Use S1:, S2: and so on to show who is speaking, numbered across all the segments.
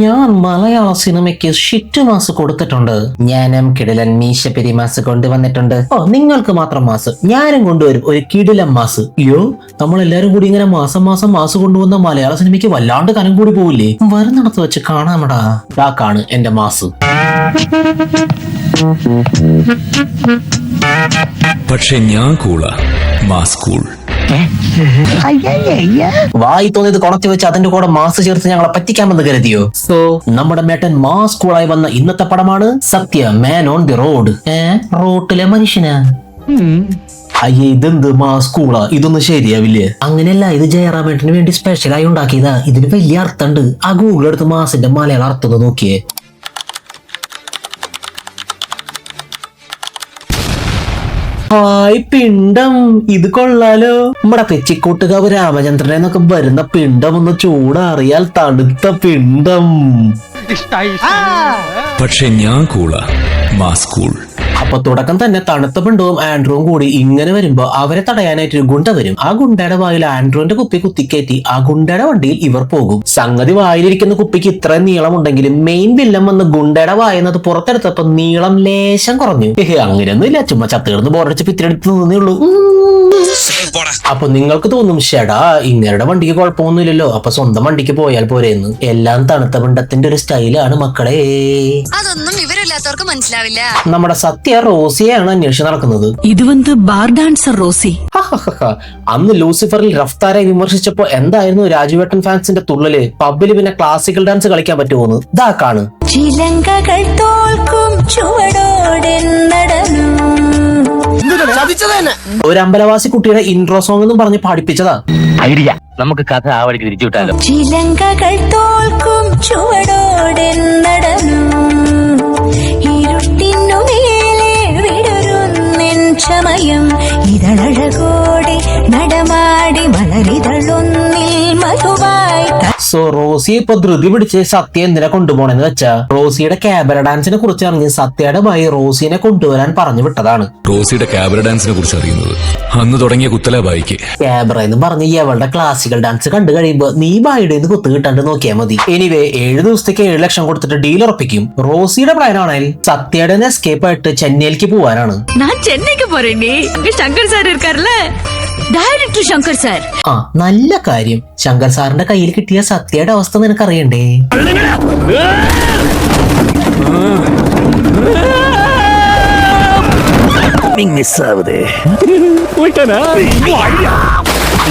S1: ഞാൻ മലയാള സിനിമയ്ക്ക് shit mass കൊടുത്തിട്ടുണ്ട്. ഞാനും കിടിലൻ മീശ പെരി മാസ് കൊണ്ടുവന്നിട്ടുണ്ട്. ഓ, നിങ്ങൾക്ക് മാത്രം മാസ്, ഞാനും കൊണ്ടുവരും ഒരു കിടിലൻ മാസ്. അയ്യോ, നമ്മളെല്ലാരും കൂടി ഇങ്ങനെ മാസം മാസം മാസ് കൊണ്ടുവന്ന മലയാള സിനിമയ്ക്ക് വല്ലാണ്ട് കനം കൂടി പോവില്ലേ? വരുന്നിടത്ത് വെച്ച് കാണാമടാ. ഇതാക്കാണ് എന്റെ മാസ്.
S2: പക്ഷെ ഞാൻ കൂളാ, മാസ് കൂൾ.
S1: വായി തോന്നിയത് കൊണത്തി വെച്ച് അതിന്റെ കൂടെ മാസ് ചേർത്ത് ഞങ്ങളെ പറ്റിക്കാമെന്ന് കരുതിയോ? സോ നമ്മുടെ മേട്ടൻ മാസ് കൂളായി വന്ന ഇന്നത്തെ പടമാണ് സത്യ, മാൻ ഓൺ ദി റോഡ്. റോട്ടിലെ മനുഷ്യനാ. അയ്യേ, ഇതെന്ത് മാസ് കൂളാ? ഇതൊന്നും ശരിയാവില്ലേ? അങ്ങനെയല്ല, ഇത് ജയറാമേട്ടന് വേണ്ടി സ്പെഷ്യലായി ഉണ്ടാക്കിയതാ. ഇതിന് വലിയ അർത്ഥമുണ്ട്. ആ ഗൂഗിൾ എടുത്ത് മാസിന്റെ മലയാളം അർത്ഥം നോക്കിയേ. ഹായ് പിണ്ടം, ഇത് കൊള്ളാലോ. നമ്മുടെ തെച്ചിക്കോട്ടുകാവ് രാമചന്ദ്രനെ എന്നൊക്കെ വരുന്ന പിണ്ടം ഒന്ന് ചൂടാറിയാൽ തണുത്ത പിണ്ടം.
S2: പക്ഷെ ഞാൻ കൂളാ, മാസ് കൂൾ.
S1: അപ്പൊ തുടക്കം തന്നെ തണുത്ത പിണ്ടവും ആൻഡ്രോവും കൂടി ഇങ്ങനെ വരുമ്പോ അവരെ തടയാനായിട്ട് ഒരു ഗുണ്ട വരും. ആ ഗുണ്ടയുടെ വായിൽ ആൻഡ്രോന്റെ കുപ്പി കുത്തിക്കയറ്റി ആ ഗുണ്ടയുടെ വണ്ടിയിൽ ഇവർ പോകും. സംഗതി വായിലിരിക്കുന്ന കുപ്പിക്ക് ഇത്രയും നീളമുണ്ടെങ്കിലും മെയിൻ വില്ലൻ വന്ന് ഗുണ്ടയുടെ വായെന്നത് പുറത്തെടുത്തപ്പോ നീളം ലേശം കുറഞ്ഞു. അങ്ങനെയൊന്നും ഇല്ല, ചുമ്മാ ചത്തുകിടന്ന് ബോറടിച്ച് പിത്തിരെടുത്ത് നിന്നേ ഉള്ളൂ. അപ്പൊ നിങ്ങൾക്ക് തോന്നും, ഷെടാ ഇങ്ങരുടെ വണ്ടിക്ക് കുഴപ്പമൊന്നുമില്ലല്ലോ, അപ്പൊ സ്വന്തം വണ്ടിക്ക് പോയാൽ പോരെന്ന്. എല്ലാം തണുത്ത പിണ്ടത്തിന്റെ ഒരു സ്റ്റൈലാണ് മക്കളെ.
S3: അതൊന്നും വിവരമില്ലാത്തവർക്ക് മനസ്സിലാവില്ല.
S1: നമ്മുടെ സത്യ റോസിയെയാണ് അന്വേഷിച്ച് നടക്കുന്നത്.
S4: ഇത് വന്ന് ബാർ ഡാൻസർ റോസി.
S1: അന്ന് ലൂസിഫറിൽ റഫ്താരെ വിമർശിച്ചപ്പോ എന്തായിരുന്നു രാജുവേട്ടൻ ഫാൻസിന്റെ തുള്ളല്? പബ്ബില് പിന്നെ ക്ലാസിക്കൽ ഡാൻസ് കളിക്കാൻ പറ്റുമോന്ന് ഇതാക്കാണ്.
S4: ചിലങ്കകൾ തോൽക്കും ചുവടോടെ നടന്നു.
S1: ഒരു അമ്പലവാസി കുട്ടിയുടെ ഇൻട്രോ സോങ് എന്നും പറഞ്ഞ് പാടിപ്പിച്ചതാ.
S5: ഐഡിയ, നമുക്ക് കഥ ആ വഴിക്ക് തിരിച്ചു വിട്ടാലോ.
S4: ചിലങ്കകൾ തോൽക്കും ചുവടോടെ നടന്നു. ഇരുട്ടിനു മേലെ വിടരുന്നെൻ ചമയം. ഇതളഴകോടെ നടമാടി മലരിതളൊന്നിൽ മധുവായി.
S1: സോ റോസിയെ ഇപ്പൊ ധൃതി പിടിച്ച് സത്യ എന്തിനാ കൊണ്ടുപോണെന്ന് വെച്ചാ, റോസിയുടെ ക്യാബറ ഡാൻസിനെ കുറിച്ച് അറിഞ്ഞ് സത്യയുടെ ഭായി റോസിനെ കൊണ്ടുവരാൻ പറഞ്ഞു വിട്ടതാണ്.
S2: റോസിയുടെ ക്യാബറ ഡാൻസിനെ കുറിച്ച് അറിയുന്നത് അന്ന് തുടങ്ങിയ കുത്തല ബായിക്ക്.
S1: ക്യാബറ എന്ന് പറഞ്ഞ് ഇവളുടെ ക്ലാസിക്കൽ ഡാൻസ് കണ്ടു കഴിയുമ്പോ നീ ബായുടെ കുത്തു കിട്ടാണ്ട് നോക്കിയാൽ മതി. എനിവേ 7 ദിവസത്തേക്ക് 7 ലക്ഷം കൊടുത്തിട്ട് ഡീൽ ഉറപ്പിക്കും. റോസിയുടെ പ്ലാൻ ആണെങ്കിൽ സത്യയുടെ എസ്കേപ്പ് ആയിട്ട് ചെന്നൈയിലേക്ക് പോവാനാണ്.
S4: ഞാൻ ചെന്നൈക്ക് പോറേണ്ടി ശങ്കർ സാർ ഇരിക്കാറില്ല, ഡയറക്ടർ ശങ്കർ സാർ.
S1: ആ, നല്ല കാര്യം. ശങ്കർ സാറിന്റെ കയ്യിൽ കിട്ടിയ സത്യയുടെ അവസ്ഥ നിനക്കറിയണ്ടേ?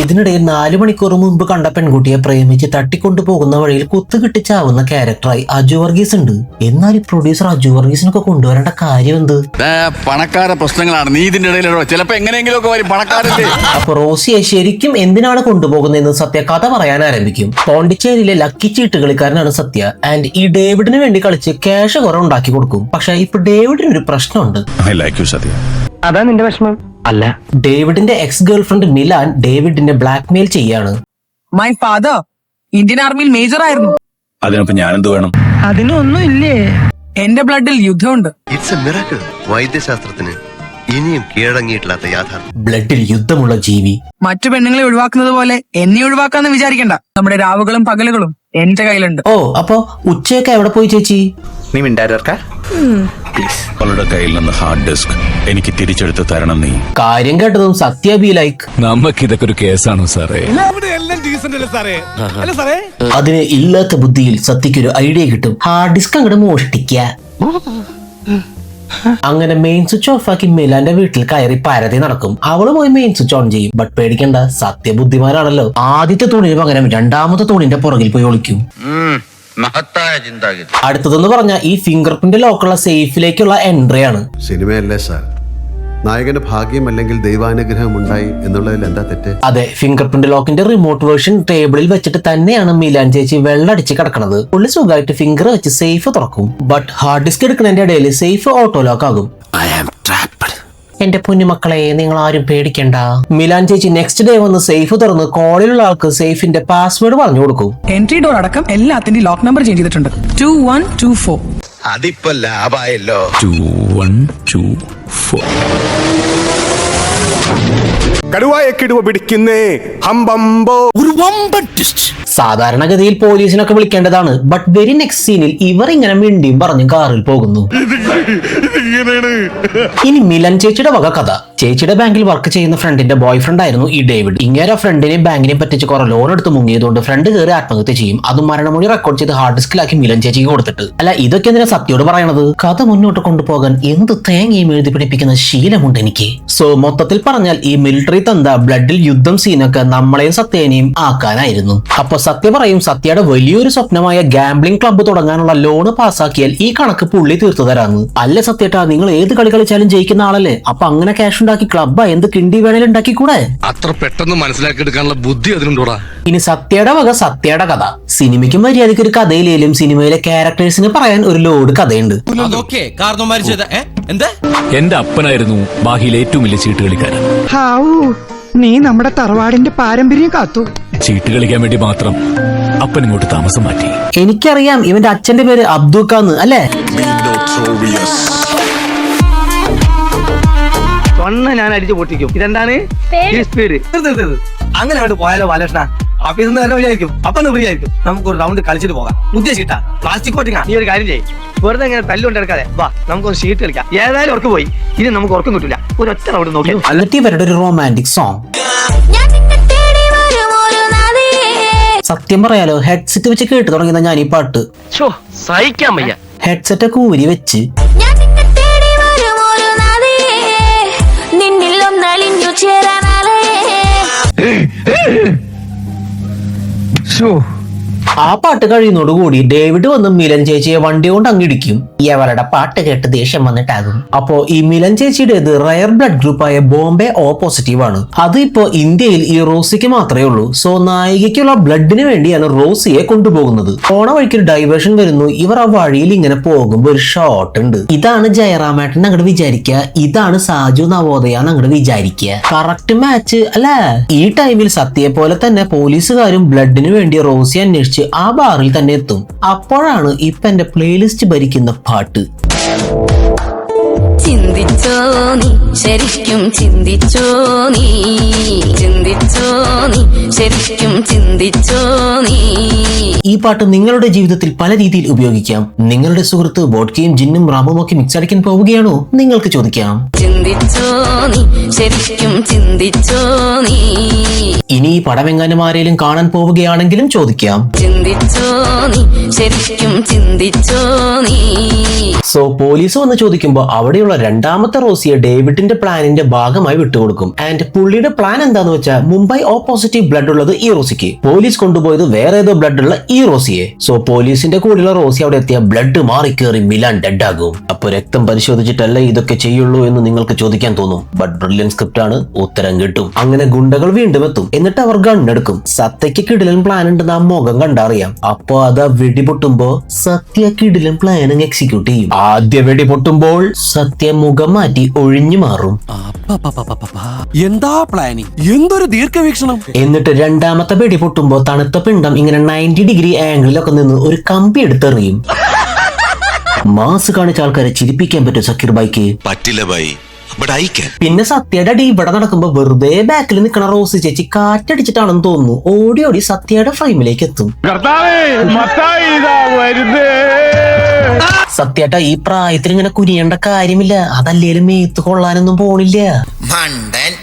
S1: ഇതിനിടയിൽ 4 മണിക്കൂർ മുമ്പ് കണ്ട പെൺകുട്ടിയെ പ്രേമിച്ച് തട്ടിക്കൊണ്ടുപോകുന്ന വഴിയിൽ കുത്തുകിട്ടി ചാവുന്ന ക്യാരക്ടറായി അജു വർഗീസ് ഉണ്ട്. എന്നാൽ ഈ പ്രൊഡ്യൂസർ അജു വർഗീസിനൊക്കെ കൊണ്ടുവരേണ്ട കാര്യം എന്ത്?
S6: പണക്കാര പ്രശ്നങ്ങളാണ്. നീ ഇതിന്റെ ഇടയിലോ ചിലപ്പോ എങ്ങനെയെങ്കിലും ഒക്കെ വരും പണക്കാരല്ലേ.
S1: അപ്പൊ റോസിയെ ശരിക്കും എന്തിനാണ് കൊണ്ടുപോകുന്നതെന്ന് സത്യ കഥ പറയാൻ ആരംഭിക്കും. പോണ്ടിച്ചേരിയിലെ ലക്കി ചീട്ട് കളിക്കാരനാണ് സത്യ. ആൻഡ് ഈ ഡേവിഡിന് വേണ്ടി കളിച്ച് ക്യാഷ് കുറെ ഉണ്ടാക്കി കൊടുക്കും. പക്ഷെ ഇപ്പൊ ഡേവിഡിന് ഒരു പ്രശ്നമുണ്ട്.
S5: അതാ നിന്റെ വിഷമം? അല്ല,
S1: ഡേവിഡിന്റെ എക്സ് ഗേൾഫ്രണ്ട് മിലാൻ ഡേവിഡിനെ ബ്ലാക്ക്മെയിൽ ചെയ്യാണ്.
S7: മൈ ഫാദർ ഇന്ത്യൻ ആർമിയിൽ മേജർ ആയിരുന്നു.
S6: അതിനൊപ്പം ഞാൻ എന്ത് വേണം?
S7: അതിനൊന്നും ഇല്ലേ? എന്റെ ബ്ലഡിൽ യുദ്ധമുണ്ട്.
S8: It's a miracle. വൈദ്യശാസ്ത്രത്തിന് ഇനിയും കീഴടങ്ങിയിട്ടില്ലാത്ത യാഥാർത്ഥ്യം.
S1: ബ്ലഡിൽ യുദ്ധമുള്ള ജീവി.
S7: മറ്റു പെണ്ണുങ്ങളെ ഒഴിവാക്കുന്നത് പോലെ എന്നെ ഒഴിവാക്കാന്ന് വിചാരിക്കണ്ട. നമ്മുടെ രാവുകളും പകലുകളും എന്റെ കയ്യിലുണ്ട്.
S1: ഓ, അപ്പൊ ഉച്ചയൊക്കെ എവിടെ പോയി ചേച്ചി?
S5: നീ മിണ്ടായിരുക്ക.
S6: അവളുടെ കയ്യിൽ നിന്ന് ഹാർഡ് ഡിസ്ക് എനിക്ക് തിരിച്ചെടുത്ത് തരണം. നീ
S1: കാര്യം കേട്ടതും സത്യ ബി ലൈക്ക്,
S2: നമുക്കിതൊക്കെ ഒരു കേസാണോ സാറേ?
S1: അതിന് ഇല്ലാത്ത ബുദ്ധിയിൽ സത്യക്കൊരു ഐഡിയ കിട്ടും. ഹാർഡ് ഡിസ്ക് അങ്ങോട്ട് മോഷ്ടിക്ക. അങ്ങനെ മെയിൻ സ്വിച്ച് ഓഫ് ആക്കി മിലാന്റെ വീട്ടിൽ കയറി പരതി നടക്കും. അവള് പോയി മെയിൻ സ്വിച്ച് ഓൺ ചെയ്യും. ബട്ട് പേടിക്കണ്ട, സത്യ ബുദ്ധിമാനാണല്ലോ. ആദ്യത്തെ തൂണിന് പകരം 2ാമത്തെ തൂണിന്റെ പുറകിൽ പോയി ഒളിക്കും. അടുത്തതെന്ന് പറഞ്ഞാൽ ഈ ഫിംഗർ പ്രിന്റ് ലോക്കുള്ള സേഫിലേക്കുള്ള എൻട്രി ആണ്.
S8: സിനിമയല്ലേ സാർ, നായകന് ഭാഗ്യം അല്ലെങ്കിൽ ദൈവാനുഗ്രഹം ഉണ്ടായി എന്നുള്ളതിൽ എന്താ തെറ്റ്?
S1: അതെ, ഫിംഗർ പ്രിന്റ് ലോക്കിന്റെ റിമോട്ട് വേർഷൻ ടേബിളിൽ വെച്ചിട്ട് തന്നെയാണ് മിലാൻ ചേച്ചി വെള്ളടിച്ച് കിടക്കണത്. പുള്ളി സുഖമായിട്ട് ഫിംഗർ വെച്ച് സേഫ് തുറക്കും. ബട്ട് ഹാർഡ് ഡിസ്ക് എടുക്കുന്നതിന്റെ ഇടയിൽ സേഫ് ഓട്ടോ ലോക്ക് ആകും. എന്റെ പൊന്നുമക്കളെ, നിങ്ങൾ ആരും പേടിക്കണ്ട. മിലാൻ ചേച്ചി നെക്സ്റ്റ് ഡേ വന്ന് സേഫ് തുറന്ന് കോളിലുള്ള ആൾക്ക് സേഫിന്റെ പാസ്വേഡ് പറഞ്ഞു കൊടുക്കും.
S7: എൻട്രി ഡോർ അടക്കം എല്ലാത്തിന്റെ ലോക്ക് നമ്പർ ചേഞ്ച് ചെയ്തിട്ടുണ്ട്. 2124.
S8: അതിപ്പോ ലാഭായല്ലോ.
S2: 2124.
S9: കടുവായെ കിടുവ പിടിക്കുന്നേ ഹംബംബോ.
S10: ഒരു വമ്പൻ ട്വിസ്റ്റ്.
S1: സാധാരണഗതിയിൽ പോലീസിനൊക്കെ വിളിക്കേണ്ടതാണ്. ബട്ട് വെരി നെക്സ്റ്റ് സീനിൽ ഇവർ ഇങ്ങനെ മിണ്ടിയും പറഞ്ഞ് കാറിൽ പോകുന്നു. ഇനി മിലൻ ചേച്ചിയുടെ വക കഥ. ചേച്ചിയുടെ ബാങ്കിൽ വർക്ക് ചെയ്യുന്ന ഫ്രണ്ടിന്റെ ബോയ് ഫ്രണ്ട് ആയിരുന്നു ഈ ഡേവിഡ്. ഇങ്ങനെ ഫ്രണ്ടിനെ ബാങ്കിനെ പറ്റിച്ച് കുറെ ലോൺ എടുത്ത് മുങ്ങിയതുകൊണ്ട് ഫ്രണ്ട് കയറി ആത്മഹത്യ ചെയ്യും. അത് മരണമൊഴി റെക്കോർഡ് ചെയ്ത് ഹാർഡ് ഡിസ്കിലാക്കി മിലൻ ചേച്ചിക്ക് കൊടുത്തിട്ട്. അല്ല, ഇതൊക്കെ എന്തിനാ സത്യോട് പറയണത്? കഥ മുന്നോട്ട് കൊണ്ടുപോകാൻ എന്ത് തേങ്ങയും എഴുതി പിടിപ്പിക്കുന്ന ശീലമുണ്ട് എനിക്ക്. സോ മൊത്തത്തിൽ പറഞ്ഞാൽ ഈ മിലിറ്ററി തന്ത ബ്ലഡിൽ യുദ്ധം സീനൊക്കെ നമ്മളെയും സത്യേനെയും ആക്കാനായിരുന്നു. അപ്പൊ സത്യ പറയും, സത്യയുടെ വലിയൊരു സ്വപ്നമായ ഗാംബ്ലിംഗ് ക്ലബ്ബ് തുടങ്ങാനുള്ള ലോണ് പാസ്സാക്കിയാൽ ഈ കണക്ക് പുള്ളി തീർത്തു തരാന്ന്. അല്ല സത്യേട്ടാ, നിങ്ങൾ ഏത് കളി കളിച്ചാലും ജയിക്കുന്ന ആളല്ലേ, അപ്പൊ അങ്ങനെ ക്യാഷ് ഉണ്ടാക്കി ക്ലബ്ബാ എന്ത് കിണ്ടി വേണേലും ഉണ്ടാക്കിക്കൂടെ?
S9: അത്ര പെട്ടെന്ന് മനസ്സിലാക്കി എടുക്കാനുള്ള ബുദ്ധി അതിനുണ്ടോടാ.
S1: ഇനി സത്യയുടെ വക സത്യയുടെ കഥ. സിനിമയ്ക്ക് മര്യാദയ്ക്ക് ഒരു കഥയിലേലും സിനിമയിലെ ക്യാരക്ടേഴ്സിന് പറയാൻ ഒരു ലോഡ് കഥയുണ്ട്.
S2: എന്റെ അപ്പനായിരുന്നു ബാഹിയിലെ ഏറ്റവും വലിയ ചീട്ട് കളിക്കാരൻ.
S7: നീ നമ്മുടെ തറവാടിന്റെ പാരമ്പര്യം കാത്തു.
S2: ചീട്ട് കളിക്കാൻ വേണ്ടി മാത്രം അപ്പൻ ഇങ്ങോട്ട് താമസം മാറ്റി.
S1: എനിക്കറിയാം ഇവന്റെ അച്ഛന്റെ പേര് അബ്ദുക്കാന്ന് അല്ലേ?
S5: ഞാൻ അടിച്ചു പൊട്ടിക്കും. ഇതെന്താണ് സ്പീഡ്?
S10: അങ്ങനെ അങ്ങോട്ട് പോയാലോ ബാലകൃഷ്ണ? ഓഫീസിൽ നിന്ന് തന്നെ വിചാരിക്കും, അപ്പൊ ഫ്രീ ആയിരിക്കും. നമുക്ക് ഒരു റൗണ്ട് കളിച്ചിട്ട് പോകാം. ഉദ്ദേശിട്ടാ പ്ലാസ്റ്റിക് കോട്ടിങ്ങാ.
S5: നീ ഒരു കാര്യം ചെയ്യും, വെറുതെ ഇങ്ങനെ തല്ലുകൊണ്ടെടുക്കാതെ വാ, നമുക്കൊരു ഷീറ്റ് കളിക്കാം. ഏതായാലും ഉറക്ക് പോയി, ഇനി നമുക്ക് ഉറക്കം കിട്ടില്ല. ഒരു ഒറ്റ റൗണ്ട് നോക്കി.
S1: എന്നിട്ട് ഇവരുടെ ഒരു റൊമാൻറ്റിക് സോങ്. സത്യം പറയാലോ, ഹെഡ്സെറ്റ് വെച്ച് കേട്ടു തുടങ്ങിയതാ ഞാൻ ഈ പാട്ട്.
S5: സഹിക്കാൻ വയ്യ.
S1: ഹെഡ്സെറ്റ് ഒക്കെ ഊരി വെച്ച് ആ പാട്ട് കഴിയുന്നതോടുകൂടി ഡേവിഡ് വന്ന് മിലൻ ചേച്ചിയെ വണ്ടി കൊണ്ട് അങ്ങിടിക്കും. ഇവരുടെ പാട്ട് കേട്ട് ദേഷ്യം വന്നിട്ടാകും. അപ്പോ ഈ മിലൻ ചേച്ചിയുടേത് റയർ ബ്ലഡ് ഗ്രൂപ്പായ ബോംബെ ഓ പോസിറ്റീവ് ആണ്. അത് ഇപ്പോ ഇന്ത്യയിൽ ഈ റോസിക്ക് മാത്രമേ ഉള്ളൂ. സോ നായികയ്ക്കുള്ള ബ്ലഡിന് വേണ്ടിയാണ് റോസിയെ കൊണ്ടുപോകുന്നത്. പോണ വഴിക്ക് ഒരു ഡൈവേർഷൻ വരുന്നു. ഇവർ ആ വഴിയിൽ ഇങ്ങനെ പോകുമ്പോ ഒരു ഷോട്ട് ഉണ്ട്. ഇതാണ് ജയറാമേട്ടൻ അങ്ങോട്ട് വിചാരിക്കുക, ഇതാണ് സാജു നവോദയ അങ്ങോട്ട് വിചാരിക്കുക. കറക്റ്റ് മാച്ച് അല്ലേ? ഈ ടൈമിൽ സത്യയെ പോലെ തന്നെ പോലീസുകാരും ബ്ലഡിന് വേണ്ടി റോസി അന്വേഷിച്ച് ആ ബാറിൽ തന്നെ എത്തും. അപ്പോഴാണ് ഇപ്പൊ എന്റെ പ്ലേലിസ്റ്റ് ഭരിക്കുന്ന പാട്ട്.
S3: ചിന്തിച്ചോ നീ ശരിക്കും ചിന്തിച്ചോ നീ, ചിന്തിച്ചോ നീ ശരിക്കും ചിന്തിച്ചോ നീ.
S1: ഈ പാട്ട് നിങ്ങളുടെ ജീവിതത്തിൽ പല രീതിയിൽ ഉപയോഗിക്കാം. നിങ്ങളുടെ സുഹൃത്ത് വോഡ്കയും ജിന്നും റാമും ഒക്കെ മിക്സ് അടിക്കാൻ പോവുകയാണോ? നിങ്ങൾക്ക് ചോദിക്കാം.
S3: ചിന്തിച്ചോ നീ ശരിക്കും ചിന്തിച്ചോ നീ.
S1: ഇനി ഈ പടം എങ്ങാനും ആരെങ്കിലും കാണാൻ പോവുകയാണെങ്കിലും ചോദിക്കാം.
S3: ചിന്തിച്ചോ നീ ശരിക്കും ചിന്തിച്ചോ നീ.
S1: സോ പോലീസ് വന്ന് ചോദിക്കുമ്പോ അവിടെയുള്ള രണ്ടാമത്തെ റോസിയെ ഡേവിഡിന്റെ പ്ലാനിന്റെ ഭാഗമായി വിട്ടുകൊടുക്കും. ആൻഡ് പുള്ളിയുടെ പ്ലാൻ എന്താന്ന് വെച്ചാൽ മുംബൈ ഓ പോസിറ്റീവ് ബ്ലഡ് ഉള്ളത് ഈ റോസിക്ക്, പോലീസ് കൊണ്ടുപോയത് വേറെ ഏതോ ബ്ലഡ് ഉള്ള ഈ റോസിയെ. സോ പോലീസിന്റെ കൂടെയുള്ള റോസി അവിടെ എത്തിയ ബ്ലഡ് മാറിക്കേറി മിലാൻ ഡെഡ് ആകും. അപ്പൊ രക്തം പരിശോധിച്ചിട്ടല്ലേ ഇതൊക്കെ ചെയ്യുള്ളൂ എന്ന് നിങ്ങൾക്ക് ചോദിക്കാൻ തോന്നും. ബട്ട് ബ്രില്യൻ സ്ക്രിപ്റ്റ് ആണ്, ഉത്തരം കിട്ടും. അങ്ങനെ ഗുണ്ടകൾ വീണ്ടും എത്തും. എന്നിട്ട് അവർ ഗണ്ണെടുക്കും. സത്യക്ക് കിടിലൻ പ്ലാൻ ഉണ്ടെന്ന് ആ മുഖം കണ്ടറിയാം. അപ്പൊ അത് വെടിപൊട്ടുമ്പോ സത്യ കിടിലൻ പ്ലാൻ എക്സിക്യൂട്ട് ചെയ്യും. ആദ്യ വെടിപൊട്ടുമ്പോൾ സത്യ മുഖം മാറ്റി ഒഴിഞ്ഞു മാറും.
S10: എന്താ പ്ലാനിങ്, എന്തൊരു ദീർഘവീക്ഷണം.
S1: എന്നിട്ട് രണ്ടാമത്തെ വെടി പൊട്ടുമ്പോ തണുത്ത പിണ്ടം ഇങ്ങനെ 90 ഡിഗ്രി ആംഗിളിലൊക്കെ നിന്ന് ഒരു കമ്പി എടുത്തെറിയും. മാസ് കാണിച്ച ആൾക്കാരെ ചിരിപ്പിക്കാൻ പറ്റും സക്കീർ ബൈക്ക്?
S6: പറ്റില്ല ബൈ.
S1: പിന്നെ സത്യയുടെ അടി ഇവിടെ നടക്കുമ്പോ വെറുതെ ബാക്കിൽ നിൽക്കണ റോസി ചേച്ചി കാറ്റടിച്ചിട്ടാണെന്ന് തോന്നുന്നു ഓടി ഓടി സത്യയുടെ ഫ്രെയിമിലേക്ക് എത്തും. സത്യേട്ടാ, ഈ പ്രായത്തിൽ ഇങ്ങനെ കുനിയേണ്ട കാര്യമില്ല, അതല്ലേലും മേത്ത് കൊള്ളാനൊന്നും പോണില്ല.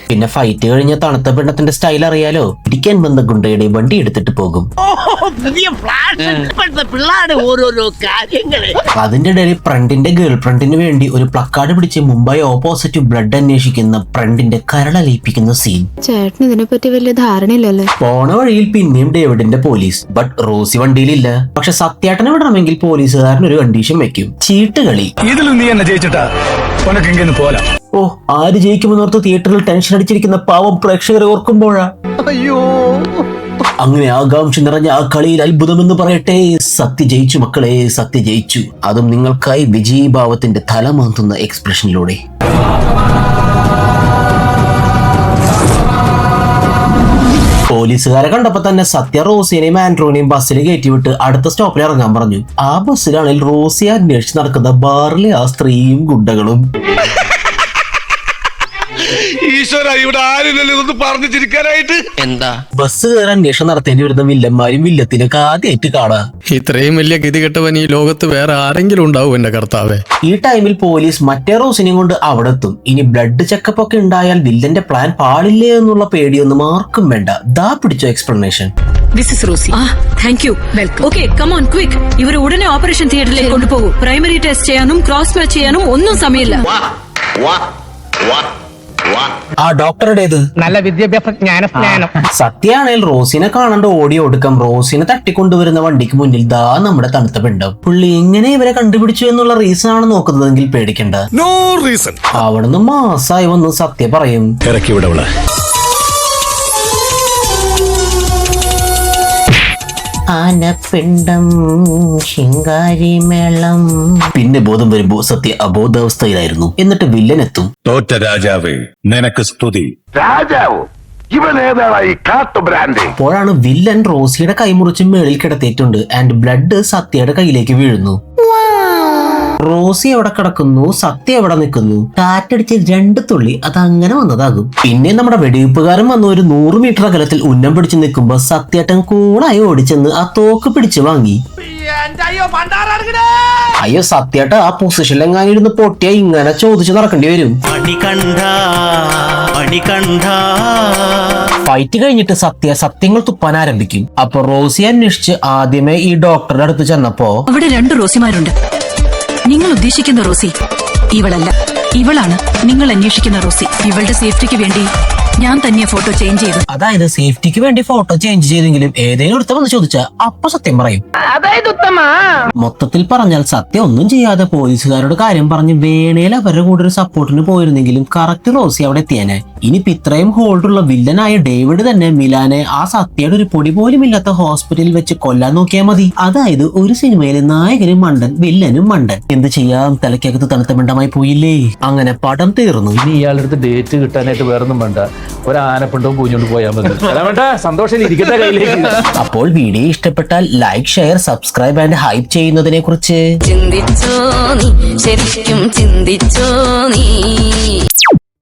S1: പിന്നെ ഫൈറ്റ് കഴിഞ്ഞ തണുത്ത പിണ്ടത്തിന്റെ സ്റ്റൈൽ അറിയാലോ, പിടിക്കാൻ വന്ന ഗുണ്ടയുടെ വണ്ടി എടുത്തിട്ട് പോകും. അതിന്റെ ഇടയിൽ ഫ്രണ്ടിന്റെ ഗേൾ ഫ്രണ്ടിന് വേണ്ടി ഒരു പ്ലക്കാർഡ് പിടിച്ച് മുംബൈ ഓപ്പോസിറ്റ് ബ്ലഡ് അന്വേഷിക്കുന്ന ഫ്രണ്ടിന്റെ കരളലിയിപ്പിക്കുന്ന സീൻ.
S11: ചേട്ടന് ഇതിനെപ്പറ്റി വലിയ ധാരണയില്ലല്ലേ?
S1: പോണ വഴിയിൽ പിന്നെയും ഡേവിഡിന്റെ പോലീസ്. ബട്ട് റോസി വണ്ടിയിലില്ല. പക്ഷെ സത്യേട്ടനെ വിടണമെങ്കിൽ പോലീസുകാരൻ ഒരു കണ്ടീഷൻ വെക്കും, ചീട്ടുകളി.
S9: ഇതിലും നീ എന്നെ ജയിച്ചിട്ടാ പോലെ.
S1: ഓ, ആര് ജയിക്കുമെന്നോർത്ത് തിയേറ്ററിൽ ടെൻഷൻ അടിച്ചിരിക്കുന്ന പാവം പ്രേക്ഷകരെ ഓർക്കുമ്പോഴാ. അയ്യോ, അങ്ങനെ ആകാംക്ഷ നിറഞ്ഞ ആ കളിയിൽ അത്ഭുതമെന്ന് പറയട്ടെ, സത്യ ജയിച്ചു മക്കളെ, സത്യ ജയിച്ചു. അതും നിങ്ങൾക്കായി വിജയീഭാവത്തിന്റെ തലമാന്തുന്ന എക്സ്പ്രഷനിലൂടെ. പോലീസുകാരെ കണ്ടപ്പോ തന്നെ സത്യ റോസിനെയും ആൻഡ്രോനെയും ബസ്സിൽ കയറ്റിവിട്ട് അടുത്ത സ്റ്റോപ്പിൽ ഇറങ്ങാൻ പറഞ്ഞു. ആ ബസ്സിലാണെങ്കിൽ റോസിയെ അന്വേഷിച്ച് നടക്കുന്ന ബാറിലെ ആ സ്ത്രീയും ഗുണ്ടകളും.
S9: ഈ ഈശ്വര ഇവിടെ ആരില്ലല്ലോ ഇതൊന്ന് പറഞ്ഞു ചിരിക്കാനായിട്ട്.
S1: ബസ് കയറി അന്വേഷണം നടത്തേണ്ടി വരുന്ന വില്ലന്മാരും വില്ലത്തിനൊക്കെ ആദ്യമായിട്ട് കാണാം.
S9: ഇത്രയും വലിയ ഗതികെട്ടവൻ ഈ ലോകത്ത് വേറെ ആരെങ്കിലും ഉണ്ടാവും എന്റെ കർത്താവേ.
S1: ഈ ടൈമിൽ പോലീസ് മറ്റേ റോസിനെയും കൊണ്ട് അവിടെ എത്തും. ഇനി ബ്ലഡ് ചെക്കപ്പ് ഒക്കെ ഉണ്ടായാൽ വില്ലന്റെ പ്ലാൻ പാടില്ലേ എന്നുള്ള പേടിയൊന്നും ആർക്കും വേണ്ട. ദാ പിടിച്ചോ explanation.
S4: This is Rosie. Thank you. Welcome. Okay, come on quick. ഇവർ ഉടനെ ഓപ്പറേഷൻ തിയേറ്ററിലേക്ക് കൊണ്ടുപോകൂ. പ്രൈമറി ടെസ്റ്റ് ചെയ്യാനും ക്രോസ് മാച്ച് ചെയ്യാനും ഒന്നും സമയമില്ല.
S1: ആ ഡോക്ടറുടേത്
S5: നല്ല വിദ്യാഭ്യാസം
S1: സത്യാണേൽ റോസിനെ കാണാണ്ട് ഓടി ഒടുക്കം റോസിനെ തട്ടിക്കൊണ്ടുവരുന്ന വണ്ടിക്ക് മുന്നിൽ ദാ നമ്മുടെ തണുത്ത പിണ്ടം. പുള്ളി എങ്ങനെ ഇവരെ കണ്ടുപിടിച്ചു എന്നുള്ള റീസൺ ആണ് നോക്കുന്നതെങ്കിൽ പേടിക്കണ്ട.
S9: No reason.
S1: അവിടുന്ന് മാസായി വന്ന് സത്യ പറയും.
S6: ഇറക്കി വിടവളെ.
S1: ആനപ്പിണ്ടം ശിങ്കാരിമേളം. പിന്നെ ബോധം വരുമ്പോ സത്യ അബോധാവസ്ഥയിലായിരുന്നു. എന്നിട്ട് വില്ലൻ എത്തും.
S6: തോറ്റ രാജാവേ നിനക്ക് സ്തുതി.
S1: അപ്പോഴാണ് വില്ലൻ റോസിയുടെ കൈമുറിച്ച് മേളിൽ കിടത്തിയിട്ടുണ്ട്. ആൻഡ് ബ്ലഡ് സത്യയുടെ കയ്യിലേക്ക് വീഴുന്നു. റോസി എവിടെ കിടക്കുന്നു, സത്യ എവിടെ നിൽക്കുന്നു. കാറ്റടിച്ച് 2 തുള്ളി അതങ്ങനെ വന്നതാകും. പിന്നെ നമ്മുടെ വെടിവെപ്പുകാരൻ വന്ന് ഒരു 100 മീറ്റർ അകലത്തിൽ ഉന്നം പിടിച്ച് നിൽക്കുമ്പോ സത്യേട്ടൻ കൂളായി ഓടിച്ചെന്ന് ആ തോക്ക് പിടിച്ചു വാങ്ങി. അയ്യോ സത്യേട്ട ആ പൊസിഷനിൽ എങ്ങാനിരുന്ന് പൊട്ടിയ ഇങ്ങനെ ചോദിച്ചു നടക്കേണ്ടി വരും. ഫൈറ്റ് കഴിഞ്ഞിട്ട് സത്യങ്ങൾ തുപ്പാൻ ആരംഭിക്കും. അപ്പൊ റോസി അന്വേഷിച്ച് ആദ്യമേ ഈ ഡോക്ടറുടെ അടുത്ത് ചെന്നപ്പോ
S4: അവിടെ 2 റോസിമാരുണ്ട്. നിങ്ങൾ ഉദ്ദേശിക്കുന്ന റോസി ഇവളല്ല, ഇവളാണ് നിങ്ങൾ അന്വേഷിക്കുന്ന റോസി. ഇവളുടെ സേഫ്റ്റിക്ക് വേണ്ടി ഞാൻ തന്നെ ഫോട്ടോ ചേഞ്ച് ചെയ്തു.
S1: അതായത് സേഫ്റ്റിക്ക് വേണ്ടി ഫോട്ടോ ചേഞ്ച് ചെയ്തെങ്കിലും ഏതെങ്കിലും ഒരുത്ത വന്ന് ചോദിച്ചാൽ അപ്പൊ സത്യം പറയും. മൊത്തത്തിൽ പറഞ്ഞാൽ സത്യം ഒന്നും ചെയ്യാതെ പോലീസുകാരോട് കാര്യം പറഞ്ഞ് വേണേൽ അവരുടെ കൂടെ ഒരു സപ്പോർട്ടിന് പോയിരുന്നെങ്കിലും കറക്റ്റ് റോസി അവിടെ എത്തിയേനെ. ഇനിയിപ്പോ ഇത്രയും ഹോൾഡുള്ള വില്ലനായ ഡേവിഡ് തന്നെ മിലാനെ ആ സത്യയുടെ ഒരു പൊടി പോലും ഇല്ലാത്ത ഹോസ്പിറ്റലിൽ വെച്ച് കൊല്ലാൻ നോക്കിയാൽ മതി. അതായത് ഒരു സിനിമയിലെ നായകനും മണ്ടൻ വില്ലനും മണ്ടൻ. എന്ത് ചെയ്യാം, തലയ്ക്കകത്ത് തണുത്ത മിണ്ടമായി പോയില്ലേ. അങ്ങനെ പടം തീർന്നു.
S10: ഇനി ഇയാളുടെ അടുത്ത് ഡേറ്റ് കിട്ടാനായിട്ട് വേറൊന്നും വേണ്ട, ഒരു ആനപ്പിണ്ടവും പൂഞ്ഞോണ്ട് പോയാൽ മതി. സന്തോഷം ഇരിക്കുന്ന കയ്യിലേക്ക്.
S1: അപ്പോൾ വീഡിയോ ഇഷ്ടപ്പെട്ടാൽ like, share, subscribe and hype ചെയ്യുന്നതിനെ കുറിച്ച്
S3: ചിന്തിച്ചോ നീ, ശരിക്കും ചിന്തിച്ചോ നീ.